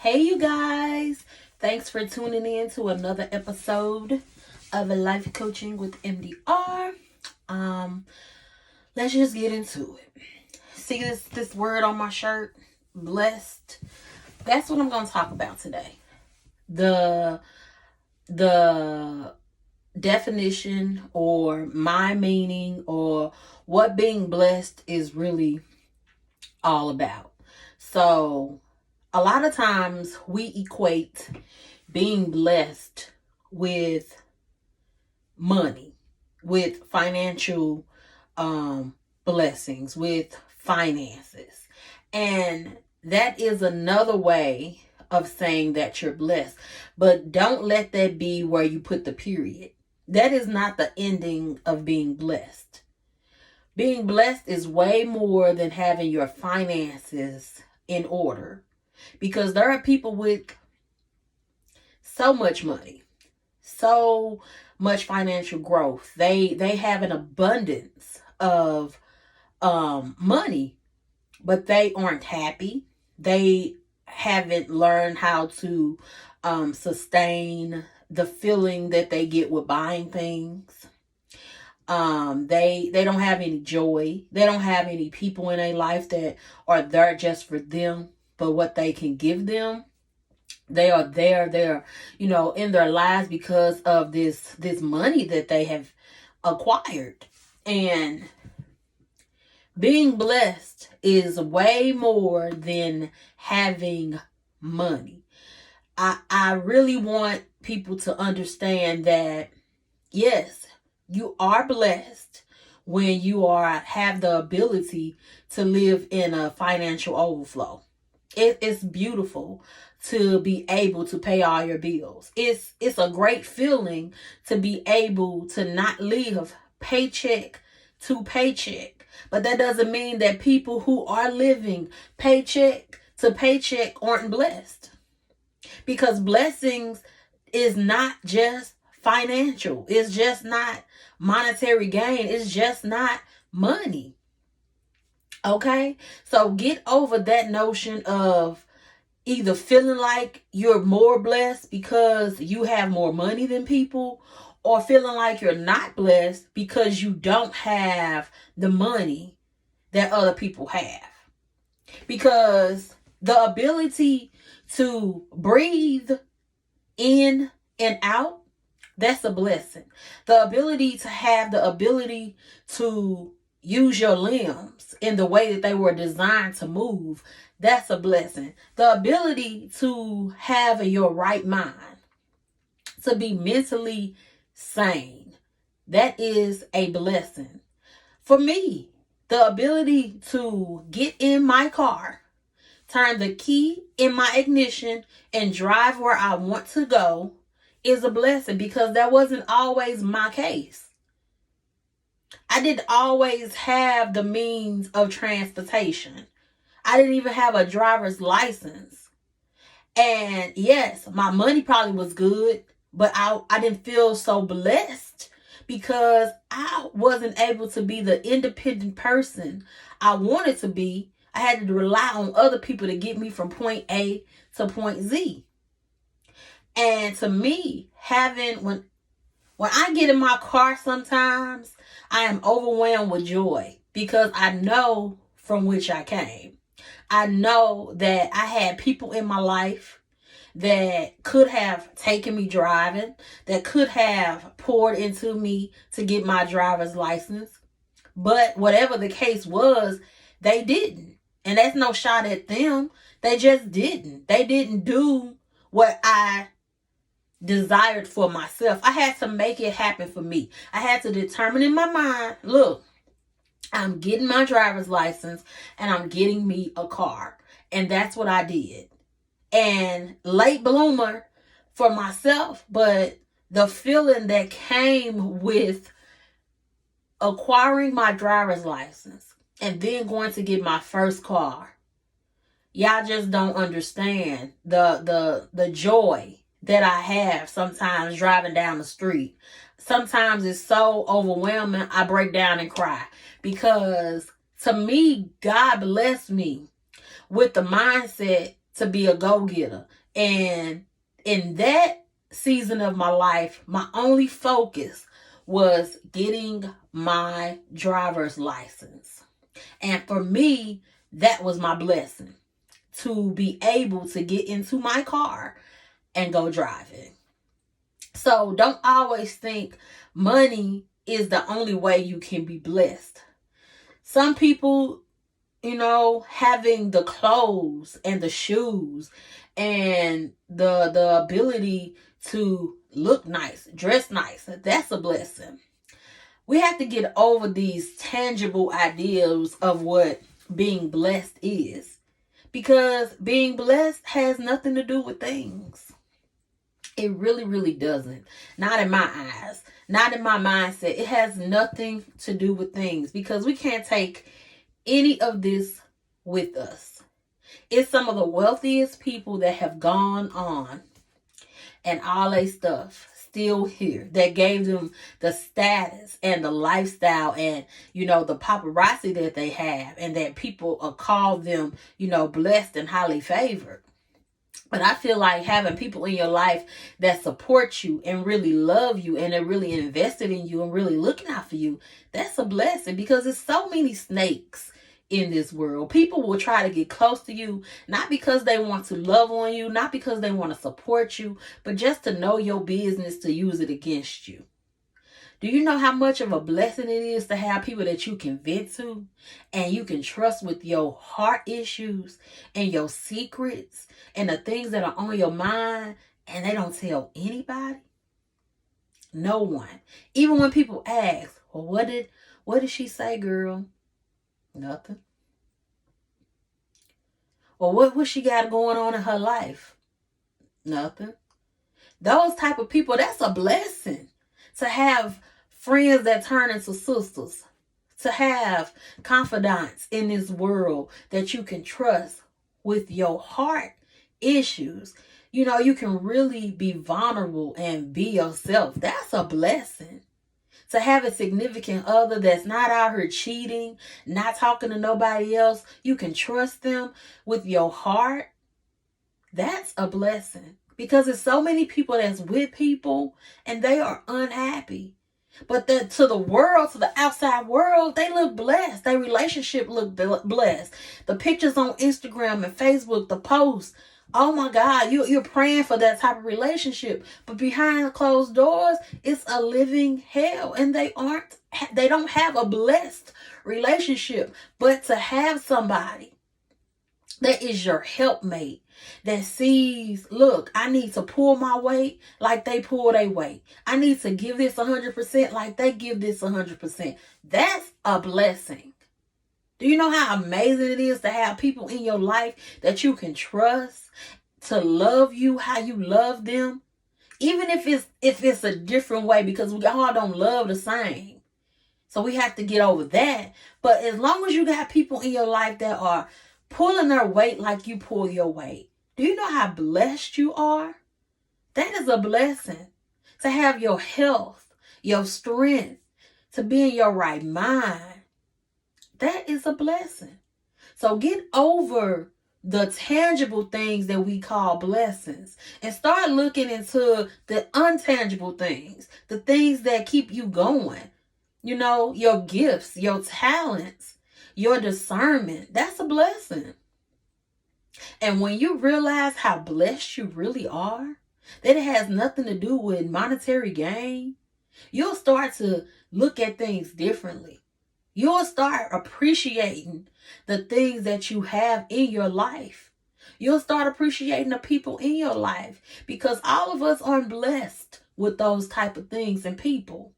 Hey, you guys. Thanks for tuning in to another episode of Life Coaching with MDR. Um, let's just get into it. See this word on my shirt? Blessed. That's what I'm going to talk about today. The definition or my meaning or what being blessed is really all about. So, a lot of times we equate being blessed with money, with financial blessings, with finances. And that is another way of saying that you're blessed. But don't let that be where you put the period. That is not the ending of being blessed. Being blessed is way more than having your finances in order. Because there are people with so much money, so much financial growth. They have an abundance of money, but they aren't happy. They haven't learned how to sustain the feeling that they get with buying things. They don't have any joy. They don't have any people in their life that are there just for them, but what they can give them. They are there, in their lives because of this money that they have acquired. And being blessed is way more than having money. I really want people to understand that, yes, you are blessed when you have the ability to live in a financial overflow. It's beautiful to be able to pay all your bills. It's a great feeling to be able to not live paycheck to paycheck. But that doesn't mean that people who are living paycheck to paycheck aren't blessed. Because blessings is not just financial. It's just not monetary gain. It's just not money. Okay? So get over that notion of either feeling like you're more blessed because you have more money than people, or feeling like you're not blessed because you don't have the money that other people have. Because the ability to breathe in and out, that's a blessing. The ability to use your limbs in the way that they were designed to move, that's a blessing. The ability to have your right mind, to be mentally sane, that is a blessing. For me, the ability to get in my car, turn the key in my ignition, and drive where I want to go is a blessing, because that wasn't always my case. I didn't always have the means of transportation. I didn't even have a driver's license. And yes, my money probably was good, but I didn't feel so blessed because I wasn't able to be the independent person I wanted to be. I had to rely on other people to get me from point A to point Z. And to me, when I get in my car sometimes, I am overwhelmed with joy because I know from which I came. I know that I had people in my life that could have taken me driving, that could have poured into me to get my driver's license. But whatever the case was, they didn't. And that's no shot at them. They just didn't. They didn't do what I desired for myself. I had to make it happen for me. I had to determine in my mind, look, I'm getting my driver's license and I'm getting me a car. And that's what I did. And late bloomer for myself, but the feeling that came with acquiring my driver's license and then going to get my first car, y'all just don't understand the joy that I have sometimes driving down the street. Sometimes it's so overwhelming, I break down and cry. Because to me, God blessed me with the mindset to be a go-getter. And in that season of my life, my only focus was getting my driver's license. And for me, that was my blessing, to be able to get into my car and go driving. So don't always think money is the only way you can be blessed. Some people, having the clothes and the shoes and the ability to look nice, dress nice, that's a blessing. We have to get over these tangible ideas of what being blessed is, because being blessed has nothing to do with things. It really, really doesn't. Not in my eyes. Not in my mindset. It has nothing to do with things, because we can't take any of this with us. It's some of the wealthiest people that have gone on and all their stuff still here, that gave them the status and the lifestyle and the paparazzi that they have, and that people call them blessed and highly favored. But I feel like having people in your life that support you and really love you and are really invested in you and really looking out for you, that's a blessing, because there's so many snakes in this world. People will try to get close to you, not because they want to love on you, not because they want to support you, but just to know your business, to use it against you. Do you know how much of a blessing it is to have people that you can vent to and you can trust with your heart issues and your secrets and the things that are on your mind, and they don't tell anybody? No one. Even when people ask, well, what did she say, girl? Nothing. Or what she got going on in her life? Nothing. Those type of people, that's a blessing. To have friends that turn into sisters. To have confidants in this world that you can trust with your heart issues. You can really be vulnerable and be yourself. That's a blessing. To have a significant other that's not out here cheating, not talking to nobody else, you can trust them with your heart. That's a blessing. Because there's so many people that's with people and they are unhappy. But to the world, to the outside world, they look blessed. Their relationship look blessed. The pictures on Instagram and Facebook, the posts, oh my God, you're praying for that type of relationship. But behind closed doors, it's a living hell. And they don't have a blessed relationship. But to have somebody that is your helpmate, that sees, look, I need to pull my weight like they pull their weight. I need to give this 100% like they give this 100%. That's a blessing. Do you know how amazing it is to have people in your life that you can trust, to love you how you love them? Even if it's a different way, because we all don't love the same. So we have to get over that. But as long as you got people in your life that are pulling their weight like you pull your weight, do you know how blessed you are? That is a blessing. To have your health, your strength, to be in your right mind. That is a blessing. So get over the tangible things that we call blessings and start looking into the untangible things, the things that keep you going. Your gifts, your talents, your discernment. That's a blessing. And when you realize how blessed you really are, that it has nothing to do with monetary gain, you'll start to look at things differently. You'll start appreciating the things that you have in your life. You'll start appreciating the people in your life, because all of us aren't blessed with those type of things and people.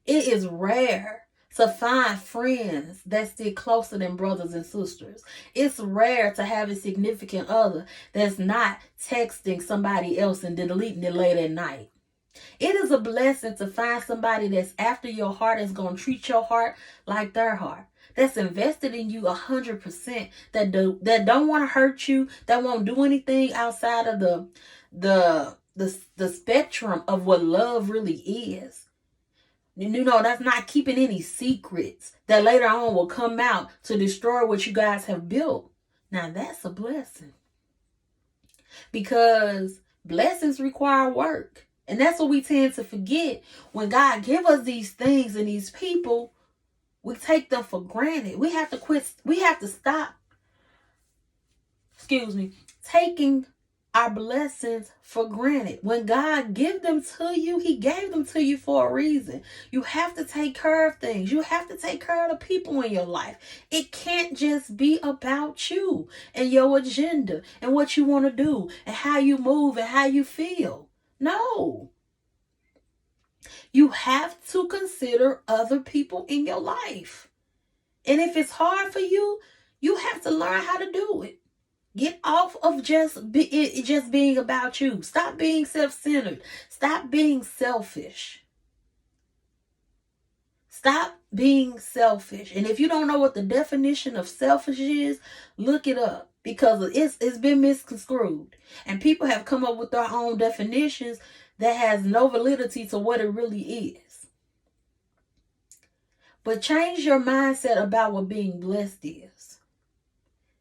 It is rare to find friends that stick closer than brothers and sisters. It's rare to have a significant other that's not texting somebody else and deleting it late at night. It is a blessing to find somebody that's after your heart, is going to treat your heart like their heart, that's invested in you 100%, that don't want to hurt you, that won't do anything outside of the spectrum of what love really is. That's not keeping any secrets that later on will come out to destroy what you guys have built. Now that's a blessing. because blessings require work. And that's what we tend to forget. When God give us these things and these people, we take them for granted. We have to stop, taking our blessings for granted. When God give them to you, he gave them to you for a reason. You have to take care of things. You have to take care of the people in your life. It can't just be about you and your agenda and what you want to do and how you move and how you feel. No. You have to consider other people in your life. And if it's hard for you, you have to learn how to do it. Get off of just being about you. Stop being self-centered. Stop being selfish. Stop being selfish. And if you don't know what the definition of selfish is, look it up, because it's been misconstrued. And people have come up with their own definitions that has no validity to what it really is. But change your mindset about what being blessed is.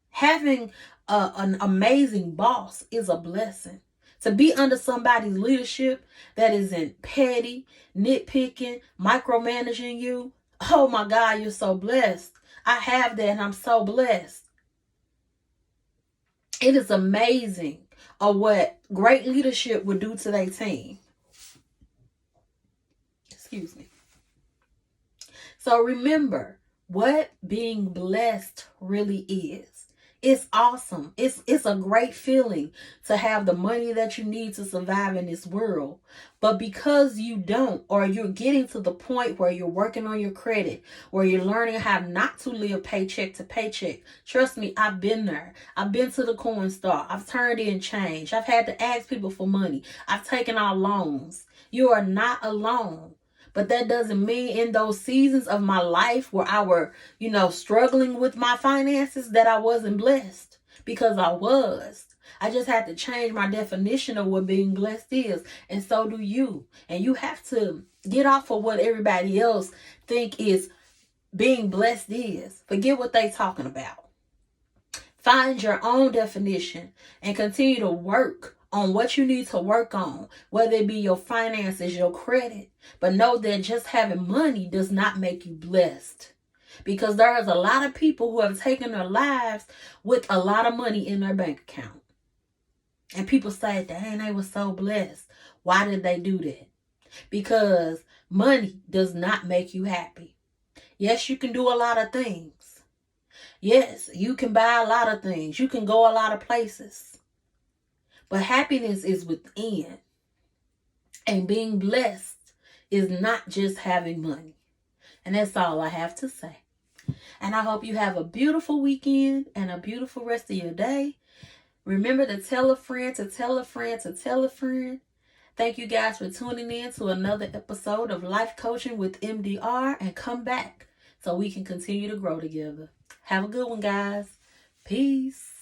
Having an amazing boss is a blessing. To be under somebody's leadership that isn't petty, nitpicking, micromanaging you. Oh my God, you're so blessed. I have that and I'm so blessed. It is amazing what great leadership would do to their team. Excuse me. So remember what being blessed really is. It's awesome. It's a great feeling to have the money that you need to survive in this world. But because you don't, or you're getting to the point where you're working on your credit, where you're learning how not to live paycheck to paycheck. Trust me, I've been there. I've been to the coin store. I've turned in change. I've had to ask people for money. I've taken out loans. You are not alone. But that doesn't mean in those seasons of my life where I were, struggling with my finances, that I wasn't blessed, because I was. I just had to change my definition of what being blessed is. And so do you. And you have to get off of what everybody else think is being blessed is. Forget what they talking about. Find your own definition and continue to work on what you need to work on, whether it be your finances, your credit. But know that just having money does not make you blessed. Because there is a lot of people who have taken their lives with a lot of money in their bank account. And people say, dang, they were so blessed. Why did they do that? Because money does not make you happy. Yes, you can do a lot of things. Yes, you can buy a lot of things. You can go a lot of places. But happiness is within. And being blessed is not just having money. And that's all I have to say. And I hope you have a beautiful weekend and a beautiful rest of your day. Remember to tell a friend, to tell a friend, to tell a friend. Thank you guys for tuning in to another episode of Life Coaching with MDR. And come back so we can continue to grow together. Have a good one, guys. Peace.